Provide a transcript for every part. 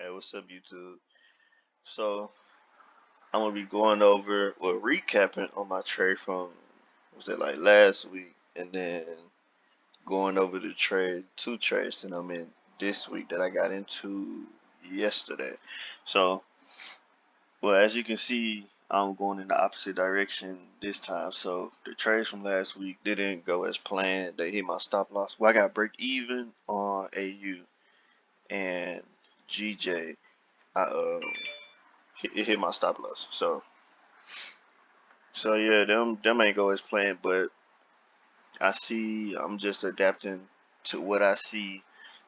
Hey, what's up, YouTube? So, I'm gonna be going over or recapping on my trade from was it like last week, and then going over the trade, two trades that I'm in this week that I got into yesterday. So, well, as you can see, I'm going in the opposite direction this time. So, the trades from last week didn't go as planned. They hit my stop loss. Well, I got break even on AU and GJ. It hit my stop loss. So yeah, them ain't go as planned, but I see I'm just adapting to what I see,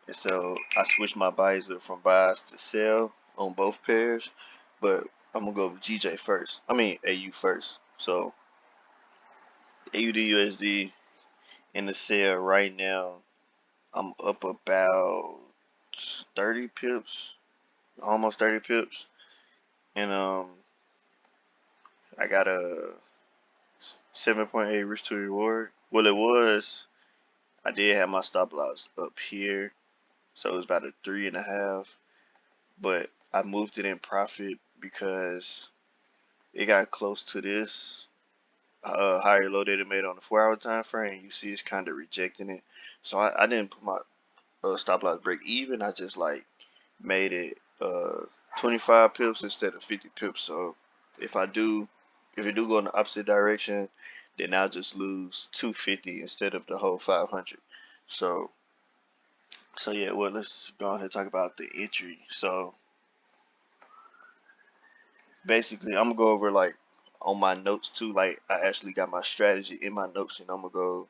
and so I switched my visor from buys to sell on both pairs, but I'm gonna go with GJ first. I mean AU first. So AUDUSD in the sale right now. I'm up about 30 pips, almost 30 pips, and I got a 7.8 risk to reward. Well, it was. I did have my stop loss up here, so it was about a 3.5. But I moved it in profit because it got close to this higher low that it made on the 4-hour time frame. You see, it's kind of rejecting it. So I didn't put my stop loss break even. I just like made it 25 pips instead of 50 pips. So if I do, if it do go in the opposite direction, then I'll just lose 250 instead of the whole 500. So yeah, well, let's go ahead and talk about the entry. So basically, I'm gonna go over like on my notes too. Like I actually got my strategy in my notes, and I'm gonna go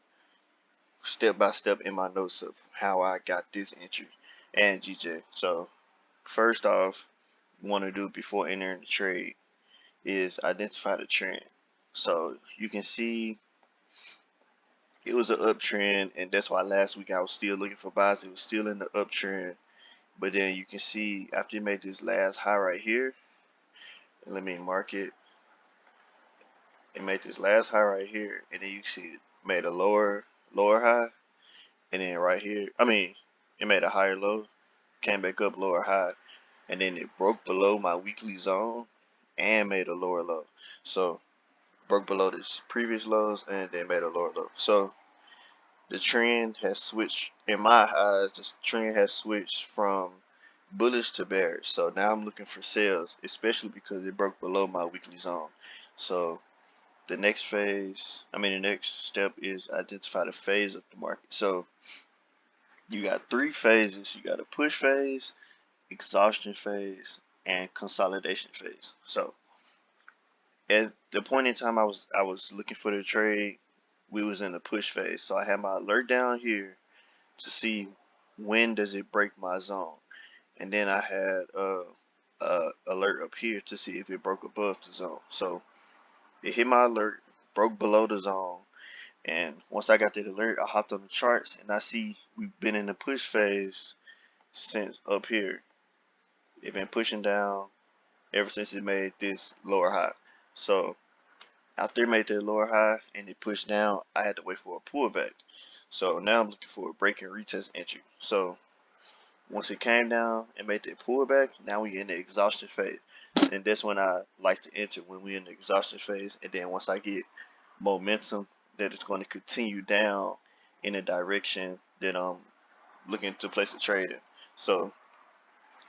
step by step in my notes of how I got this entry and GJ. So first off, want to do before entering the trade is identify the trend. So you can see it was an uptrend, and that's why last week I was still looking for buys. It was still in the uptrend, but then you can see after it made this last high right here, and let me mark it. It made this last high right here, and then you see it made a lower high, and then right here, I mean, it made a higher low, came back up lower high, and then it broke below my weekly zone and made a lower low. So broke below this previous lows and then made a lower low. So the trend has switched in my eyes. The trend has switched from bullish to bearish. So now I'm looking for sales, especially because it broke below my weekly zone. So the next phase, I mean, the next step is identify the phase of the market. So you got three phases. You got a push phase, exhaustion phase, and consolidation phase. So at the point in time I was looking for the trade, we was in the push phase. So I had my alert down here to see when does it break my zone, and then I had alert up here to see if it broke above the zone. So it hit my alert, broke below the zone, and once I got that alert, I hopped on the charts and I see we've been in the push phase since up here. It's been pushing down ever since it made this lower high. So after it made that lower high and it pushed down, I had to wait for a pullback. So now I'm looking for a break and retest entry. So once it came down and made that pullback, now we in the exhaustion phase. And that's when I like to enter, when we in the exhaustion phase. And then once I get momentum that it's going to continue down in the direction that I'm looking to place a trade in. So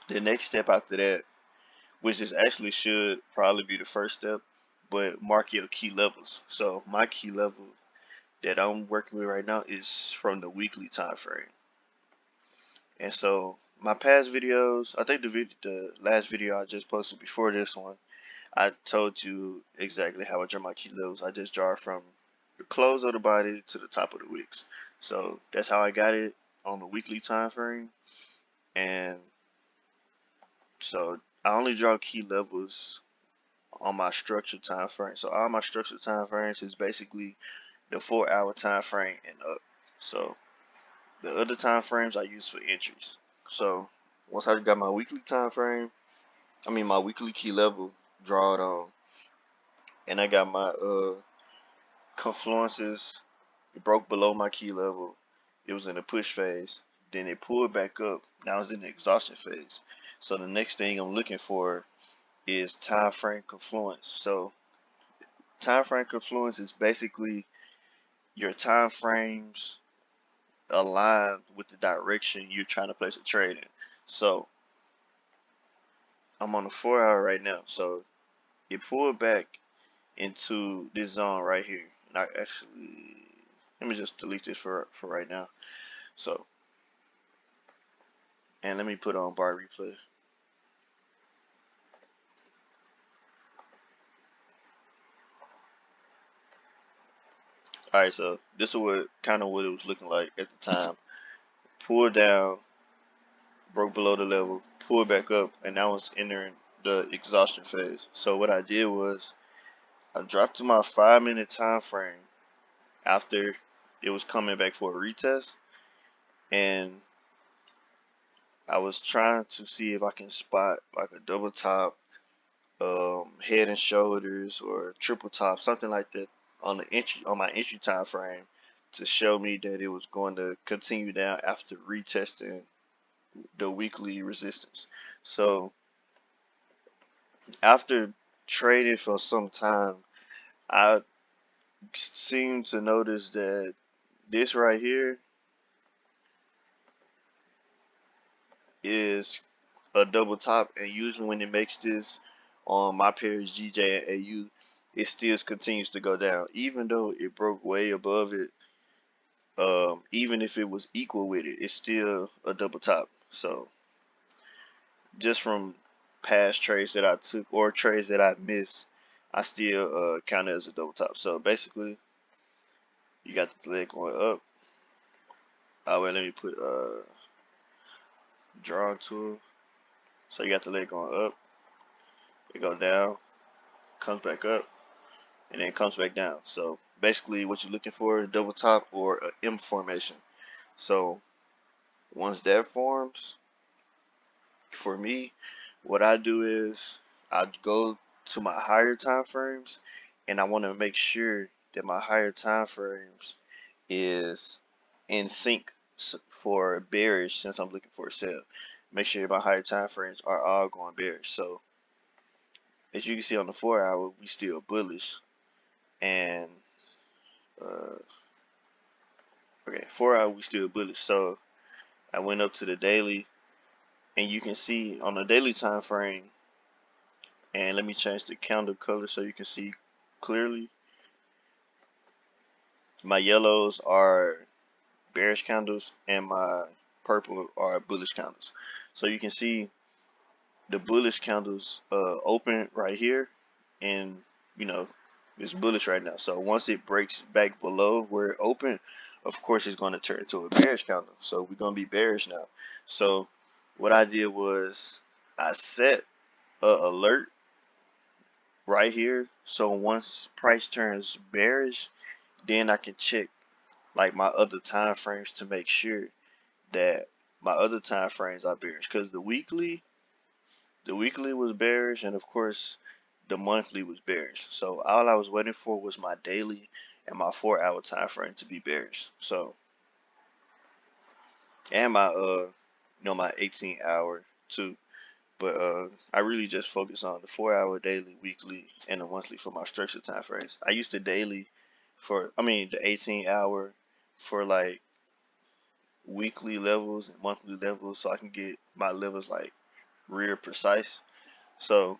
the next step after that, which is actually should probably be the first step, but mark your key levels. So my key level that I'm working with right now is from the weekly time frame. And so my past videos, I think the last video I just posted before this one, I told you exactly how I draw my key levels. I just draw from the close of the body to the top of the wicks. So that's how I got it on the weekly time frame. And so I only draw key levels on my structured time frame. So all my structured time frames is basically the 4-hour time frame and up. So the other time frames I use for entries. So once I got my weekly time frame, I mean my weekly key level, draw it on, and I got my confluences. It broke below my key level. It was in the push phase. Then it pulled back up. Now it's in the exhaustion phase. So the next thing I'm looking for is time frame confluence. So time frame confluence is basically your time frames align with the direction you're trying to place a trade in. So I'm on a 4 hour right now. So it pulled back into this zone right here. And I actually, let me just delete this for right now. So, and let me put on bar replay. Alright, so this is what kind of what it was looking like at the time. Pulled down, broke below the level, pulled back up, and now it's entering the exhaustion phase. So what I did was I dropped to my 5 minute time frame after it was coming back for a retest, and I was trying to see if I can spot like a double top, head and shoulders, or triple top, something like that on the entry on my entry time frame to show me that it was going to continue down after retesting the weekly resistance. So after trading for some time, I seem to notice that this right here is a double top, and usually when it makes this on my pairs GJ and AU, it still continues to go down, even though it broke way above it. Even if it was equal with it, it's still a double top. So just from past trades that I took or trades that I missed, I still count it as a double top. So basically, you got the leg going up. Oh wait, let me put drawing tool. So you got the leg going up, it go down, comes back up, and then comes back down. So basically, what you're looking for is double top or an M formation. So once that forms, for me, what I do is I go to my higher time frames, and I want to make sure that my higher time frames is in sync for bearish, since I'm looking for a sell. Make sure my higher time frames are all going bearish. So as you can see on the 4 hour, we still bullish, and uh, okay, 4 hour we still bullish. So I went up to the daily, and you can see on the daily time frame, and let me change the candle color so you can see clearly. My yellows are bearish candles and my purple are bullish candles. So you can see the bullish candles open right here, and you know it's bullish right now. So once it breaks back below where it opened, of course it's going to turn into a bearish candle. So we're going to be bearish now. So what I did was I set a alert right here. So once price turns bearish, then I can check like my other time frames to make sure that my other time frames are bearish, because the weekly was bearish, and of course the monthly was bearish. So all I was waiting for was my daily and my 4 hour time frame to be bearish. So, and my my 18 hour too. But I really just focus on the 4 hour, daily, weekly, and the monthly for my structured time frames. I use the daily the 18 hour for like weekly levels and monthly levels, so I can get my levels like real precise. So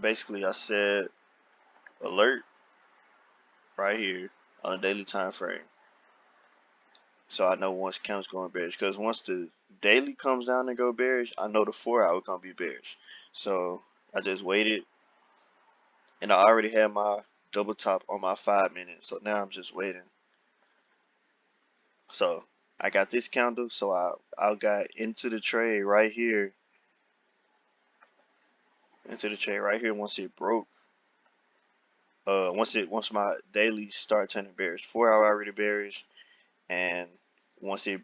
basically I said alert right here on a daily time frame, so I know once candle's going bearish, because once the daily comes down and go bearish, I know the 4 hour gonna be bearish. So I just waited, and I already had my double top on my 5 minutes, so now I'm just waiting. So I got this candle, so I got into the trade right here, once it broke. Once my daily start turning bearish, 4 hour already bearish, and once it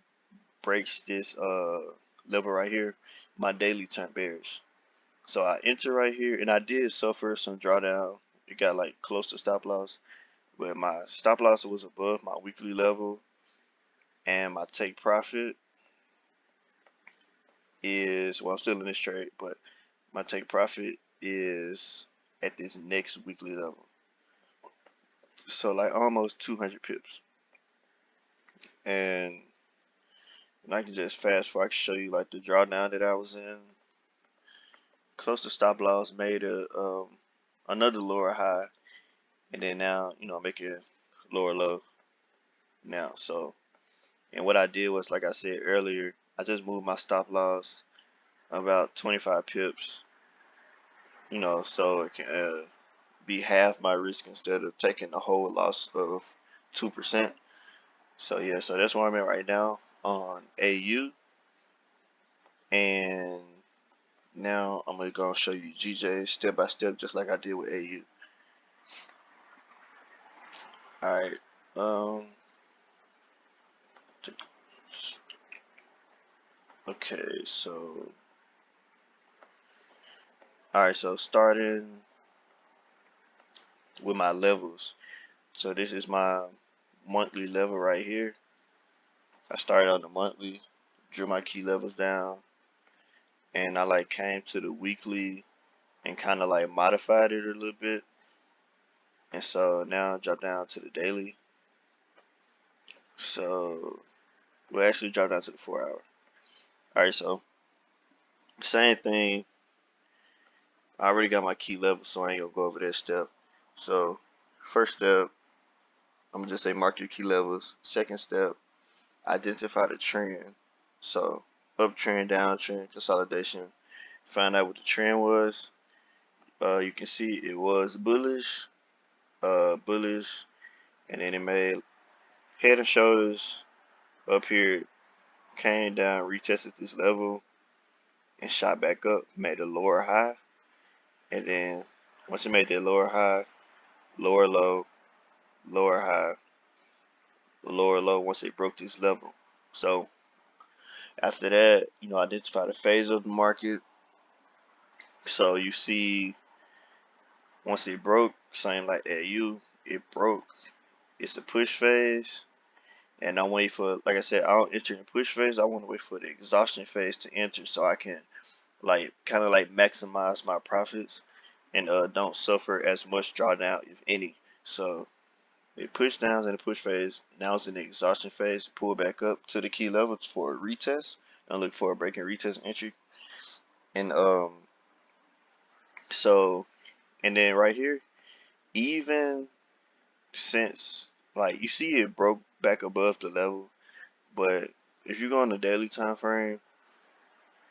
breaks this level right here, my daily turned bearish. So I enter right here, and I did suffer some drawdown. It got like close to stop loss, but my stop loss was above my weekly level, and my take profit is, well, I'm still in this trade, but my take profit is at this next weekly level. So like almost 200 pips. And I can just fast forward, I can show you like the drawdown that I was in. Close to stop loss, made another lower high, and then now, making lower low now. So, and what I did was, like I said earlier, I just moved my stop loss about 25 pips, so it can be half my risk instead of taking a whole loss of 2%. So yeah, so that's where I'm at right now on AU, and now I'm gonna go and show you GJ step by step, just like I did with AU. All right. Okay, so all right, so starting with my levels. So this is my monthly level right here. I started on the monthly, drew my key levels down, and I like came to the weekly and kind of like modified it a little bit. And so now I drop down to the daily. So we'll actually drop down to the 4 hour. All right, so same thing. I already got my key level, so I ain't gonna go over that step. So first step, I'm gonna just say mark your key levels. Second step, identify the trend. So uptrend, downtrend, consolidation. Find out what the trend was. You can see it was bullish, and then it made head and shoulders up here, came down, retested this level, and shot back up, made a lower high, and then once it made that lower high, lower low, lower high, lower low once it broke this level. So after that, identify the phase of the market. So you see once it broke, same like AU, it broke. It's a push phase. And I wait for, like I said, I don't enter in push phase. I want to wait for the exhaustion phase to enter so I can like kind of like maximize my profits and don't suffer as much drawdown if any. So it pushed down in the push phase. Now it's in the exhaustion phase. Pull back up to the key levels for a retest. And look for a break and retest entry. And so and then right here, even since like you see it broke back above the level, but if you go on the daily time frame,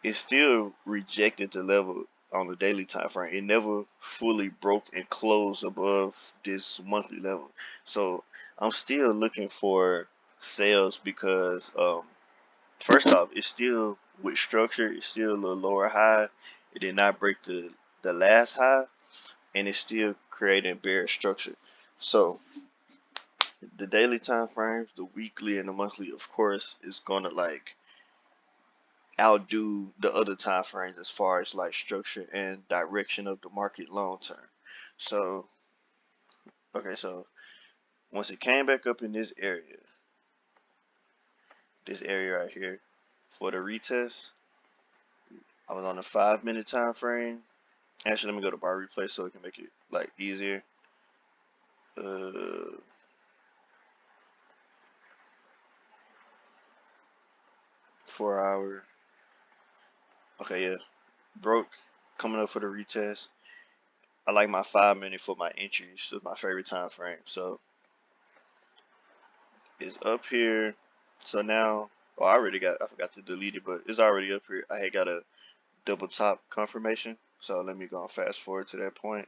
it still rejected the level on the daily time frame. It never fully broke and closed above this monthly level. So I'm still looking for sales because first off, it's still with structure, it's still a little lower high. It did not break the last high, and it's still creating bearish structure. So the daily time frames, the weekly and the monthly, of course, is gonna like outdo the other time frames as far as like structure and direction of the market long term. So okay, so once it came back up in this area right here for the retest, I was on a 5 minute time frame. Actually, let me go to bar replay so it can make it like easier. 4 hour. Okay, yeah, broke, coming up for the retest. I like my 5 minute for my entries. So it's my favorite time frame. So it's up here. So now, well, I forgot to delete it, but it's already up here. I had got a double top confirmation. So let me go and fast forward to that point.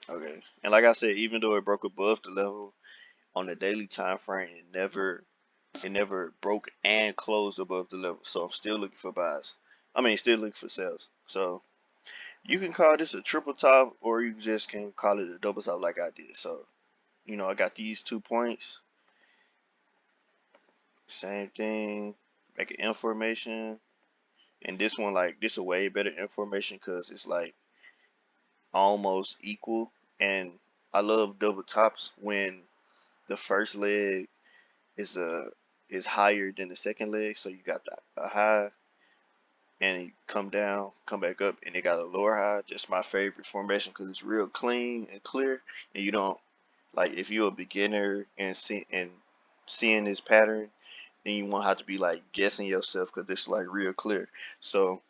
Okay. And like I said, even though it broke above the level on the daily time frame, it never broke and closed above the level. So I'm still looking for buys. I mean, still looking for sales. So you can call this a triple top, or you just can call it a double top like I did. So, I got these 2 points. Same thing. Make an information. And this one, like, this a way better information because it's like almost equal. And I love double tops when the first leg is higher than the second leg, so you got a high and you come down, come back up, and it got a lower high. That's my favorite formation because it's real clean and clear, and you don't like if you're a beginner and seeing this pattern, then you won't have to be like guessing yourself because it's like real clear. So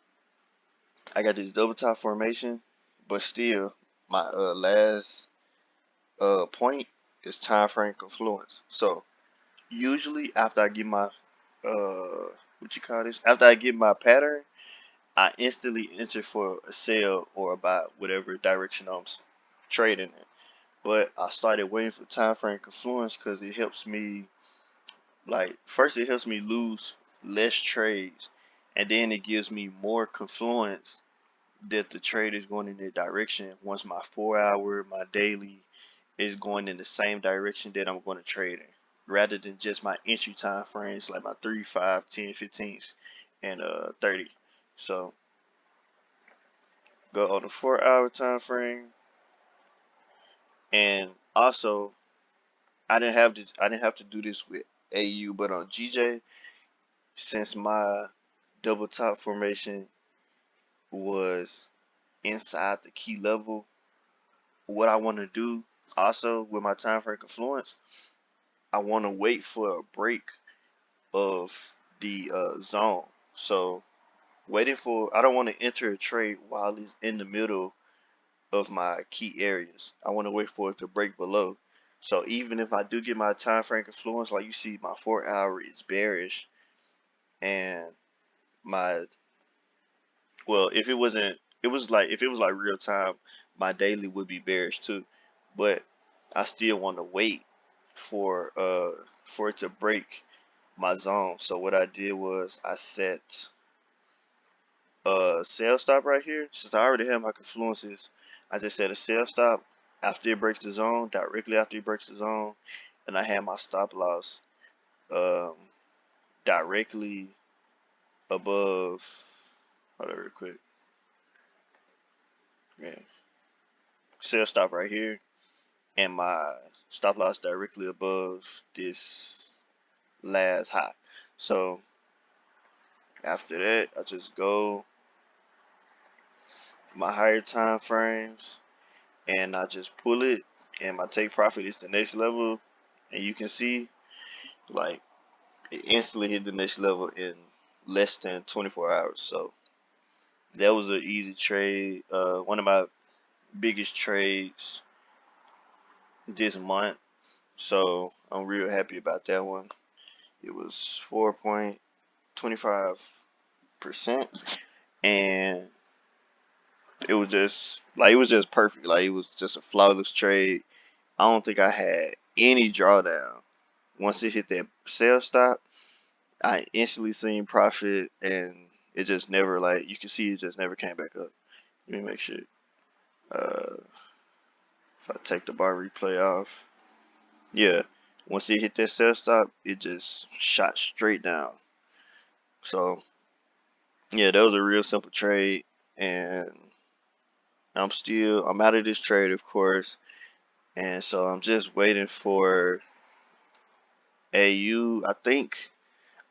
I got this double top formation, but still my last point is time frame confluence. So usually after I get my what you call this? After I get my pattern, I instantly enter for a sell or a buy, whatever direction I'm trading in. But I started waiting for time frame confluence because it helps me like first it helps me lose less trades, and then it gives me more confluence that the trade is going in that direction once my 4 hour, my daily is going in the same direction that I'm going to trade in, rather than just my entry time frames like my 3, 5, 10, 15s, and 30. So go on the 4 hour time frame, and also I didn't have to do this with AU, but on GJ, since my double top formation was inside the key level, what I want to do also with my time frame confluence, I want to wait for a break of the zone. So I don't want to enter a trade while it's in the middle of my key areas. I want to wait for it to break below. So even if I do get my time frame confluence, like you see, my 4 hour is bearish, and my if it wasn't, it was like if it was like real time, my daily would be bearish too. But I still want to wait for it to break my zone. So what I did was I set a sell stop right here. Since I already have my confluences, I just set a sell stop after it breaks the zone, directly after it breaks the zone, and I had my stop loss um, directly above. Hold on real quick. Yeah, sell stop right here, and my stop loss directly above this last high. So after that, I just go my higher time frames and I just pull it, and my take profit is the next level, and you can see like it instantly hit the next level in less than 24 hours. So that was an easy trade, one of my biggest trades this month, so I'm real happy about that one. It was 4.25%, and it was just perfect. Like it was just a flawless trade. I don't think I had any drawdown. Once it hit that sell stop, I instantly seen profit, and it just never, like you can see, it just never came back up. Let me make sure. Uh, if I take the bar replay off, yeah. Once it hit that sell stop, it just shot straight down. So yeah, that was a real simple trade, and I'm out of this trade, of course, and so I'm just waiting for AU. I think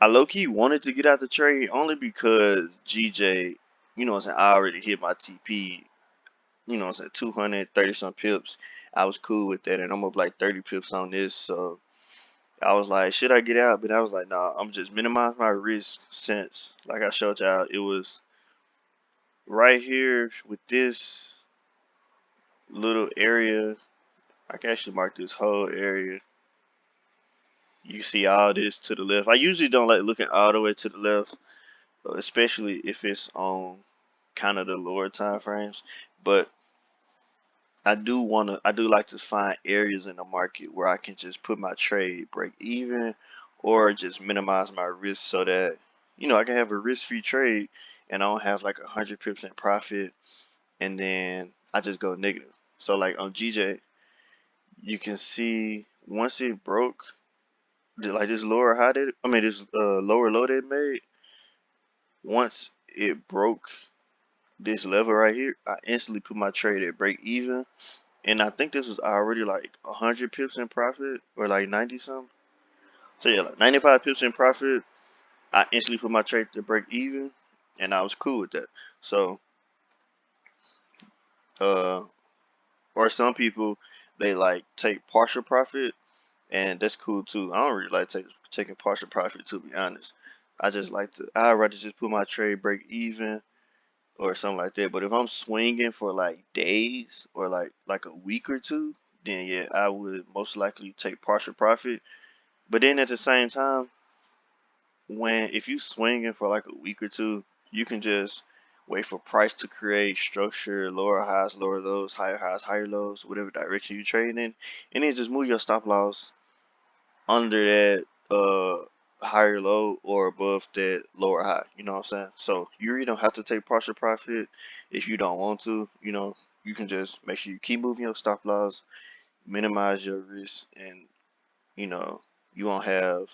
I low key wanted to get out the trade only because GJ, you know what I'm saying, I already hit my TP, you know what I'm saying, 230 some pips. I was cool with that, and I'm up like 30 pips on this, so I was like, should I get out? But I was like, nah, I'm just minimizing my risk since, like I showed y'all, it was right here with this little area. I can actually mark this whole area. You see all this to the left. I usually don't like looking all the way to the left, especially if it's on kind of the lower time frames. But I do like to find areas in the market where I can just put my trade break even or just minimize my risk so that, I can have a risk-free trade and I don't have like 100% profit and then I just go negative. So like on GJ, you can see once it broke, like this lower high that, I mean this lower low that it made, once it broke this level right here, I instantly put my trade at break even, and I think this was already like 100 pips in profit or like 90 something. So yeah, like 95 pips in profit. I instantly put my trade to break even, and I was cool with that. So, uh, or some people they like take partial profit, and that's cool too. I don't really like taking partial profit, to be honest. I just like to. I'd rather just put my trade break even or something like that. But if I'm swinging for like days or like a week or two, then yeah, I would most likely take partial profit. But then at the same time, when if you swinging for like a week or two, you can just wait for price to create structure, lower highs, lower lows, higher highs, higher lows, whatever direction you trading in, and then just move your stop loss under that higher low or above that lower high. You know what I'm saying? So you really don't have to take partial profit if you don't want to. You know, you can just make sure you keep moving your stop loss, minimize your risk, and you know you won't have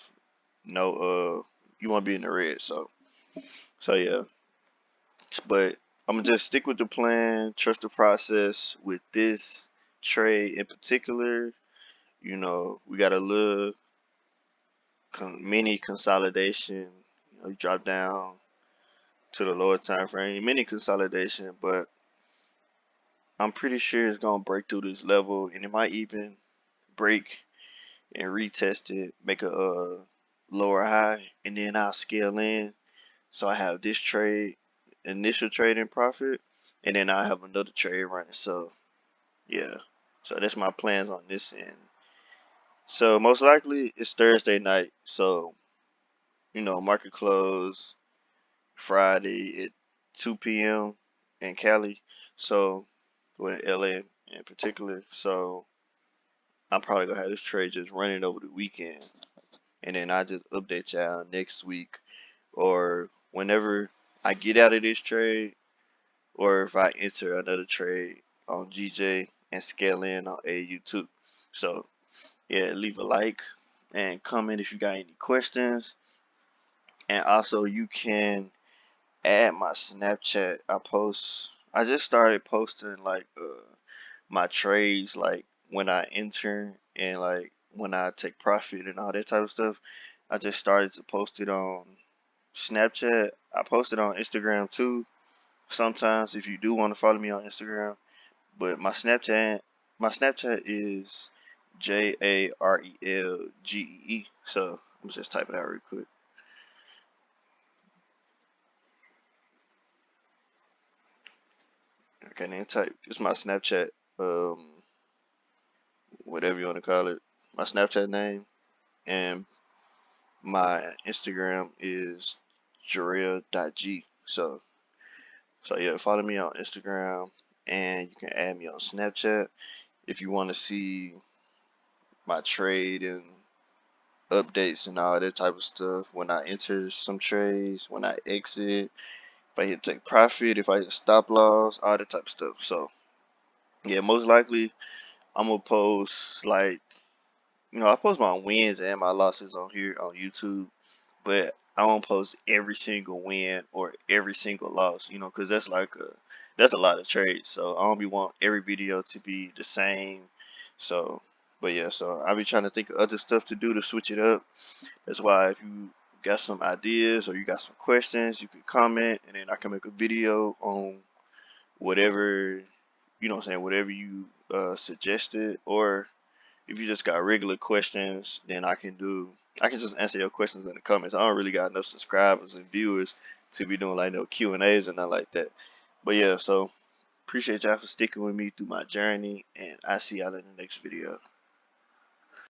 no you won't be in the red. So yeah, but I'm gonna just stick with the plan, trust the process with this trade in particular. You know, we got a little mini consolidation. You know, you drop down to the lower time frame, mini consolidation, but I'm pretty sure it's gonna break through this level, and it might even break and retest it, make a lower high, and then I'll scale in. So I have this trade, initial trade in profit, and then I have another trade running. So yeah, so that's my plans on this end. So most likely it's Thursday night. So market close Friday at 2 p.m. in Cali. So, well, in LA in particular. So, I'm probably gonna have this trade just running over the weekend, and then I just update y'all next week or whenever I get out of this trade, or if I enter another trade on GJ and scale in on AU too. So, yeah, leave a like and comment if you got any questions, and also you can add my Snapchat. I just started posting like my trades like when I enter and like when I take profit and all that type of stuff. I just started to post it on Snapchat. I post it on Instagram too sometimes if you do want to follow me on Instagram. But my Snapchat is JARELGE. So I'm just type it out real quick. Okay, then type it's my Snapchat. Whatever you want to call it. My Snapchat name and my Instagram is jarel.g. So yeah, follow me on Instagram and you can add me on Snapchat if you want to see my trade and updates and all that type of stuff. When I enter some trades, when I exit, if I hit take profit, if I hit stop loss, all that type of stuff. So yeah, most likely I'm gonna post like I post my wins and my losses on here on YouTube, but I won't post every single win or every single loss, because that's a lot of trades. So I don't be want every video to be the same. So, but yeah, so I'll be trying to think of other stuff to do to switch it up. That's why if you got some ideas or you got some questions, you can comment and then I can make a video on whatever, what I'm saying, whatever you suggested, or if you just got regular questions, then I can just answer your questions in the comments. I don't really got enough subscribers and viewers to be doing like no Q&As and nothing like that. But yeah, so appreciate y'all for sticking with me through my journey, and I see y'all in the next video.